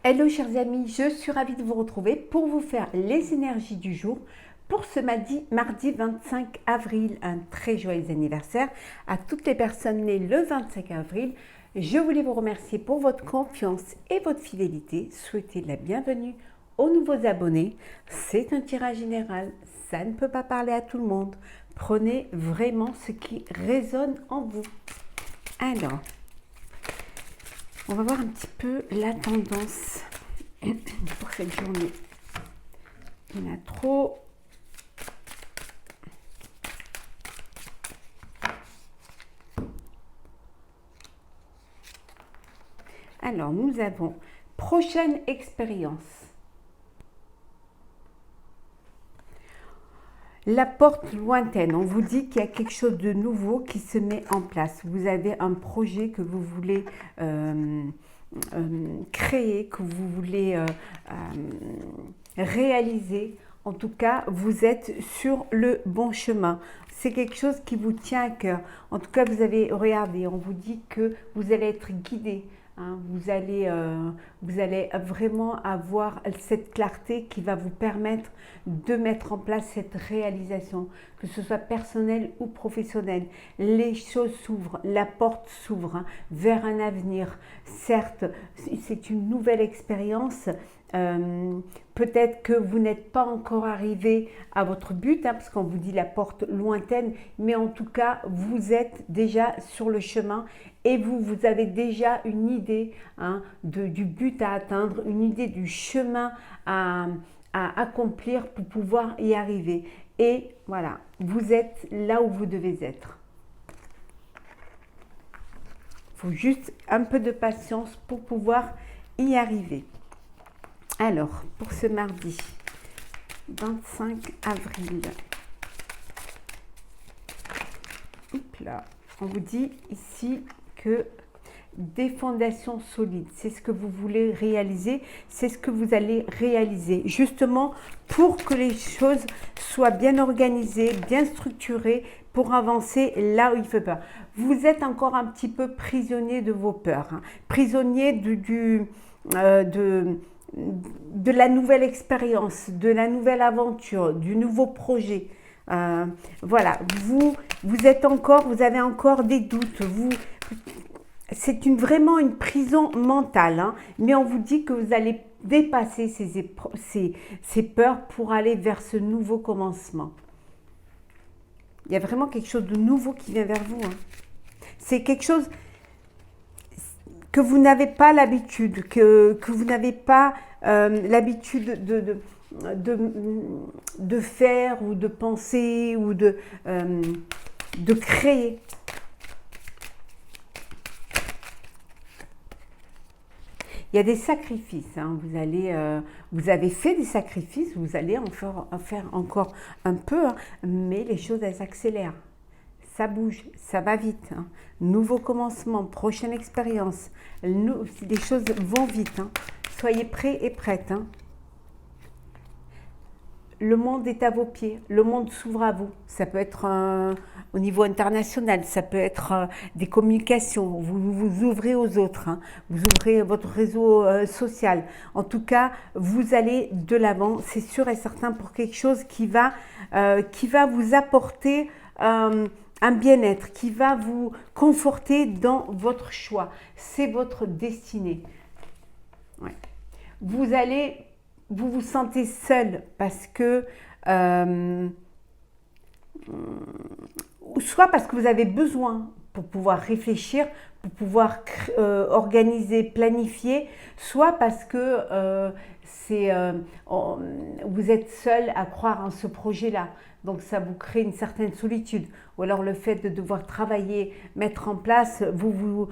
Hello chers amis, je suis ravie de vous retrouver pour vous faire les énergies du jour pour ce mardi 25 avril. Un très joyeux anniversaire à toutes les personnes nées le 25 avril. Je voulais vous remercier pour votre confiance et votre fidélité, souhaiter la bienvenue aux nouveaux abonnés. C'est un tirage général, ça ne peut pas parler à tout le monde. Prenez vraiment ce qui résonne en vous. Alors, on va voir un petit peu la tendance pour cette journée. Il y en a trop. Alors, nous avons prochaine expérience. La porte lointaine, on vous dit qu'il y a quelque chose de nouveau qui se met en place. Vous avez un projet que vous voulez créer, que vous voulez réaliser. En tout cas, vous êtes sur le bon chemin. C'est quelque chose qui vous tient à cœur. En tout cas, vous avez regardé, on vous dit que vous allez être guidé. Hein, vous allez vraiment avoir cette clarté qui va vous permettre de mettre en place cette réalisation, que ce soit personnel ou professionnel. Les choses s'ouvrent, la porte s'ouvre vers un avenir. Certes, c'est une nouvelle expérience. Peut-être que vous n'êtes pas encore arrivé à votre but, parce qu'on vous dit la porte lointaine, mais en tout cas, vous êtes déjà sur le chemin et vous avez déjà une idée du but à atteindre, une idée du chemin à accomplir pour pouvoir y arriver. Et voilà, vous êtes là où vous devez être. Il faut juste un peu de patience pour pouvoir y arriver. Alors, pour ce mardi 25 avril, hop là, on vous dit ici que des fondations solides, c'est ce que vous voulez réaliser, c'est ce que vous allez réaliser, justement pour que les choses soient bien organisées, bien structurées, pour avancer là où il fait peur. Vous êtes encore un petit peu prisonnier de vos peurs, prisonnier de la nouvelle expérience, de la nouvelle aventure, du nouveau projet. Voilà, vous avez encore des doutes. C'est vraiment une prison mentale, mais on vous dit que vous allez dépasser ces peurs pour aller vers ce nouveau commencement. Il y a vraiment quelque chose de nouveau qui vient vers vous. C'est quelque chose que vous n'avez pas l'habitude, que vous n'avez pas l'habitude de faire ou de penser ou de créer. Il y a des sacrifices, vous avez fait des sacrifices, vous allez en faire encore un peu, mais les choses elles s'accélèrent. Ça bouge, ça va vite. Nouveau commencement, prochaine expérience. Les choses vont vite. Soyez prêts et prêtes. Le monde est à vos pieds. Le monde s'ouvre à vous. Ça peut être au niveau international. Ça peut être des communications. Vous vous ouvrez aux autres. Vous ouvrez votre réseau social. En tout cas, vous allez de l'avant. C'est sûr et certain pour quelque chose qui va vous apporter un bien-être, qui va vous conforter dans votre choix. C'est votre destinée. Ouais. Vous vous sentez seul parce que, soit parce que vous avez besoin pour pouvoir réfléchir, pour pouvoir organiser, planifier, soit parce que vous êtes seul à croire en ce projet-là. Donc ça vous crée une certaine solitude. Ou alors le fait de devoir travailler, mettre en place, vous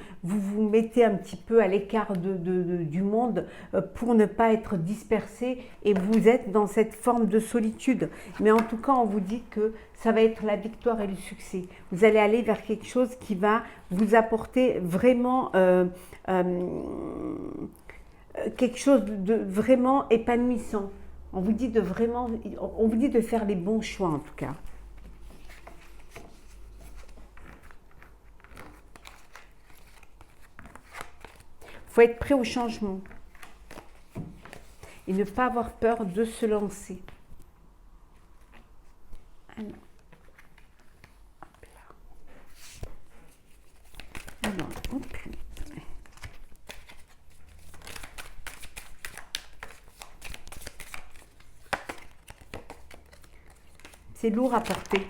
mettez un petit peu à l'écart du monde pour ne pas être dispersé et vous êtes dans cette forme de solitude. Mais en tout cas, on vous dit que ça va être la victoire et le succès. Vous allez aller vers quelque chose qui va vous apporter vraiment quelque chose de vraiment épanouissant. On vous dit de faire les bons choix en tout cas. Il faut être prêt au changement. et ne pas avoir peur de se lancer. Alors, hop là. Alors, hop. C'est lourd à porter.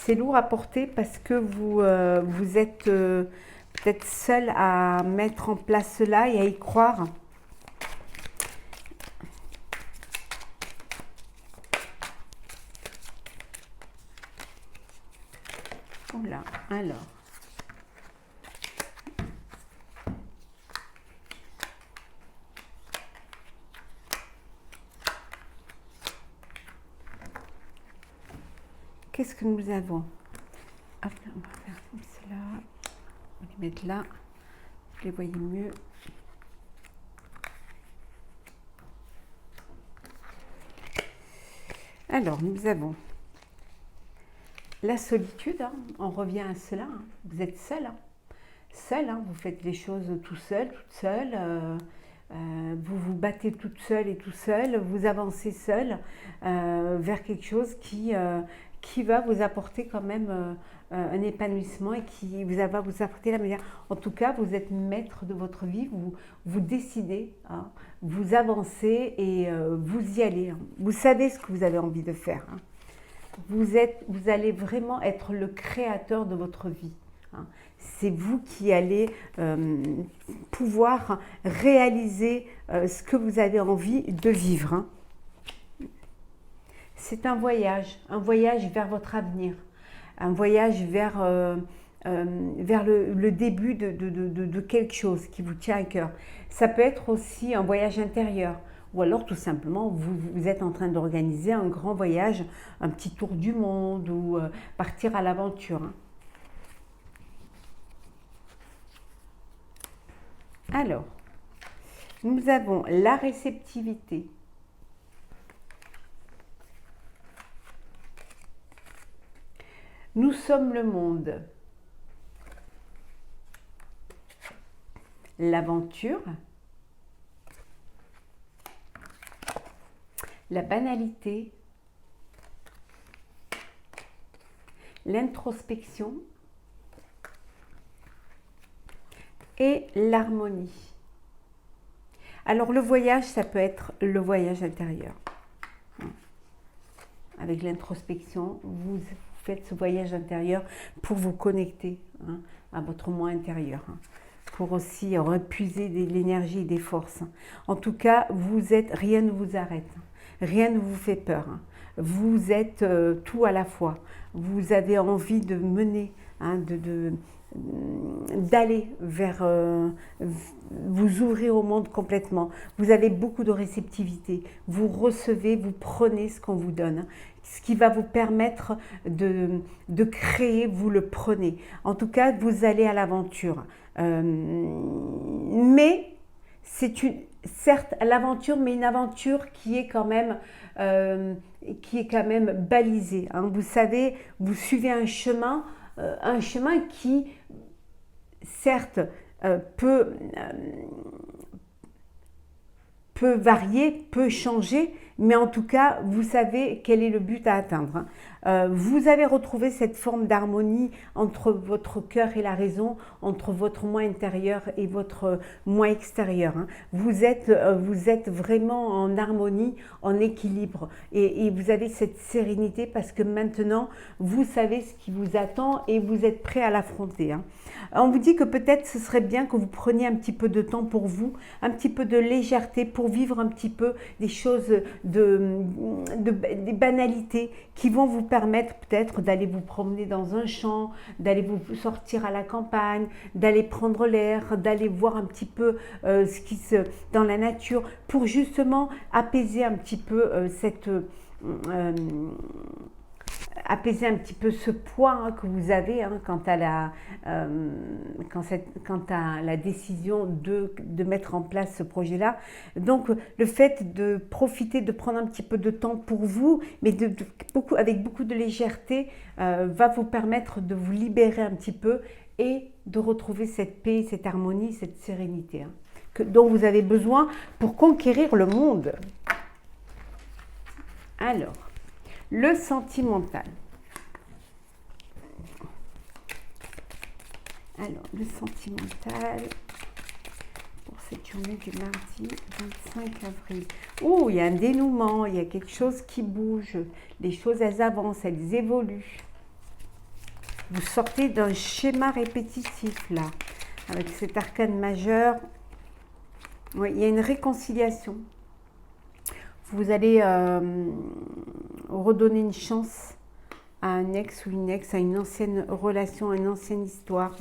C'est lourd à porter parce que vous êtes peut-être seul à mettre en place cela et à y croire. Voilà, alors. Qu'est-ce que nous avons? Hop, on va faire comme cela. On va les mettre là. Vous les voyez mieux. Alors, nous avons la solitude. Hein. On revient à cela. Hein. Vous êtes seul. Hein. Seul, hein. Vous faites les choses tout seul, toute seule. Vous vous battez toute seule et tout seul. Vous avancez seul vers quelque chose qui va vous apporter quand même un épanouissement et qui va vous apporter la meilleure. En tout cas, vous êtes maître de votre vie, vous décidez, hein, vous avancez et vous y allez. Hein. Vous savez ce que vous avez envie de faire. Hein. Vous allez vraiment être le créateur de votre vie. Hein. C'est vous qui allez pouvoir réaliser ce que vous avez envie de vivre. Hein. C'est un voyage vers votre avenir, un voyage vers le début de quelque chose qui vous tient à cœur. Ça peut être aussi un voyage intérieur, ou alors tout simplement vous êtes en train d'organiser un grand voyage, un petit tour du monde ou partir à l'aventure. Hein. Alors, nous avons la réceptivité. Nous sommes le monde. L'aventure. La banalité. L'introspection. Et l'harmonie. Alors le voyage, ça peut être le voyage intérieur. Avec l'introspection, vous faites ce voyage intérieur pour vous connecter à votre moi intérieur, pour aussi repuiser de l'énergie et des forces. En tout cas, rien ne vous arrête, rien ne vous fait peur. Vous êtes tout à la fois. Vous avez envie de mener, d'aller vers, vous ouvrir au monde complètement. Vous avez beaucoup de réceptivité. Vous recevez, vous prenez ce qu'on vous donne. Ce qui va vous permettre de créer, vous le prenez. En tout cas, vous allez à l'aventure. Mais c'est certes l'aventure, mais une aventure qui est quand même balisée. Hein. Vous savez, vous suivez un chemin qui, certes, peut varier, peut changer, mais en tout cas, vous savez quel est le but à atteindre. Vous avez retrouvé cette forme d'harmonie entre votre cœur et la raison, entre votre moi intérieur et votre moi extérieur. Vous êtes vraiment en harmonie, en équilibre, et vous avez cette sérénité parce que maintenant, vous savez ce qui vous attend et vous êtes prêt à l'affronter. On vous dit que peut-être ce serait bien que vous preniez un petit peu de temps pour vous, un petit peu de légèreté pour vivre un petit peu des choses, des banalités qui vont vous permettre peut-être d'aller vous promener dans un champ, d'aller vous sortir à la campagne, d'aller prendre l'air, d'aller voir un petit peu dans la nature pour justement apaiser un petit peu apaiser un petit peu ce poids que vous avez quant à la décision de mettre en place ce projet-là. Donc, le fait de profiter, de prendre un petit peu de temps pour vous, mais avec beaucoup de légèreté, va vous permettre de vous libérer un petit peu et de retrouver cette paix, cette harmonie, cette sérénité. Que dont vous avez besoin pour conquérir le monde. Alors, le sentimental. Alors, le sentimental pour cette journée du mardi 25 avril. Oh, il y a un dénouement, il y a quelque chose qui bouge. Les choses, elles avancent, elles évoluent. Vous sortez d'un schéma répétitif, là, avec cet arcane majeur. Oui, il y a une réconciliation. Vous allez redonner une chance à un ex ou une ex, à une ancienne relation, à une ancienne histoire.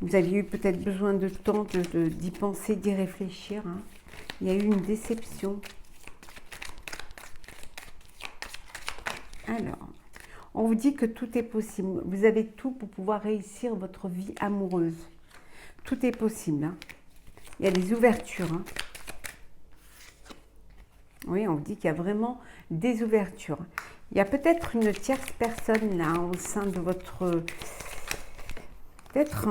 Vous aviez eu peut-être besoin de temps d'y penser, d'y réfléchir. Hein. Il y a eu une déception. Alors, on vous dit que tout est possible. Vous avez tout pour pouvoir réussir votre vie amoureuse. Tout est possible. Hein. Il y a des ouvertures. Hein. Oui, on vous dit qu'il y a vraiment des ouvertures. Il y a peut-être une tierce personne là au sein de votre... Peut-être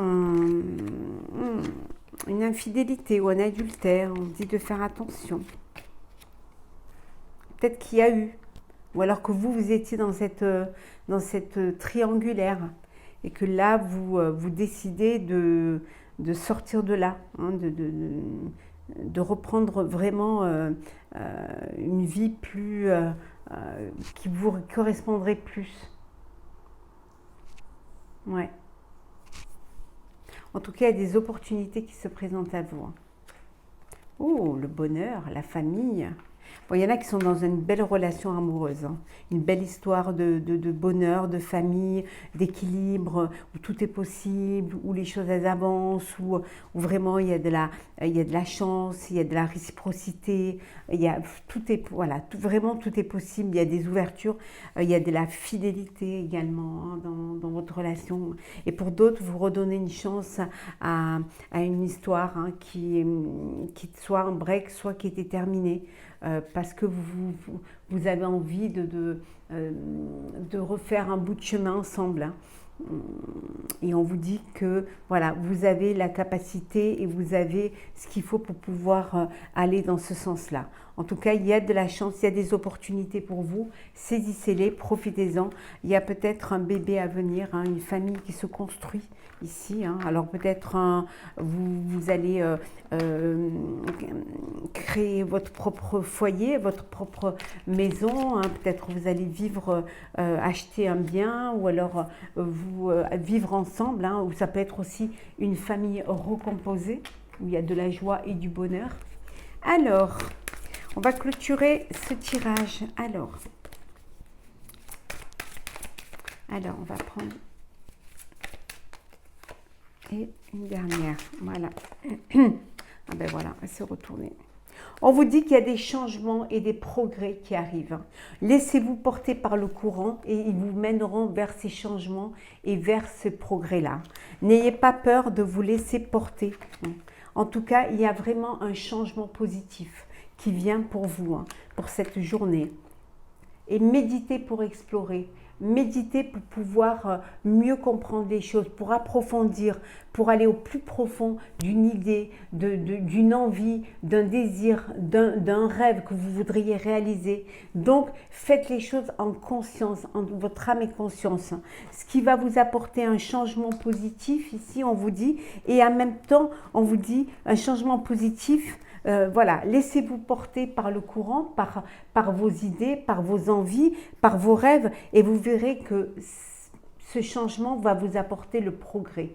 une infidélité ou un adultère. On dit de faire attention. Peut-être qu'il y a eu. Ou alors que vous étiez dans cette triangulaire. Et que là, vous décidez de sortir de là. Hein, de reprendre vraiment une vie plus qui vous correspondrait plus. Ouais. En tout cas, il y a des opportunités qui se présentent à vous. Oh, le bonheur, la famille. Bon, il y en a qui sont dans une belle relation amoureuse, hein. Une belle histoire de bonheur, de famille, d'équilibre, où tout est possible, où les choses elles avancent, où vraiment il y a de la chance, il y a de la réciprocité, voilà, vraiment tout est possible, il y a des ouvertures, il y a de la fidélité également, hein, dans votre relation. Et pour d'autres, vous redonnez une chance à une histoire, hein, qui soit un break, soit qui était terminée. Parce que vous avez envie de refaire un bout de chemin ensemble. Hein. Et on vous dit que voilà, vous avez la capacité et vous avez ce qu'il faut pour pouvoir aller dans ce sens-là. En tout cas, il y a de la chance, il y a des opportunités pour vous. Saisissez-les, profitez-en. Il y a peut-être un bébé à venir, hein, une famille qui se construit ici. Hein. Alors peut-être vous allez créer votre propre foyer, votre propre maison. Hein. Peut-être vous allez vivre, acheter un bien ou alors vivre ensemble. Hein, ou ça peut être aussi une famille recomposée où il y a de la joie et du bonheur. Alors, on va clôturer ce tirage. Alors, on va prendre et une dernière. Voilà. Ah ben voilà, elle s'est retournée. On vous dit qu'il y a des changements et des progrès qui arrivent. Laissez-vous porter par le courant et ils vous mèneront vers ces changements et vers ce progrès-là. N'ayez pas peur de vous laisser porter. En tout cas, il y a vraiment un changement positif qui vient pour vous, hein, pour cette journée. Et méditez pour explorer. Méditez pour pouvoir mieux comprendre les choses, pour approfondir, pour aller au plus profond d'une idée, d'une envie, d'un désir, d'un rêve que vous voudriez réaliser. Donc, faites les choses en conscience, en votre âme et conscience. Ce qui va vous apporter un changement positif, ici on vous dit, et en même temps, on vous dit un changement positif. Voilà, laissez-vous porter par le courant, par vos idées, par vos envies, par vos rêves et vous verrez que ce changement va vous apporter le progrès.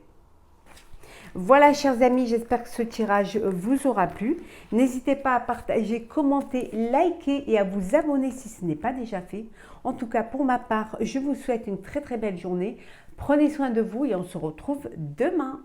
Voilà, chers amis, j'espère que ce tirage vous aura plu. N'hésitez pas à partager, commenter, liker et à vous abonner si ce n'est pas déjà fait. En tout cas, pour ma part, je vous souhaite une très très belle journée. Prenez soin de vous et on se retrouve demain.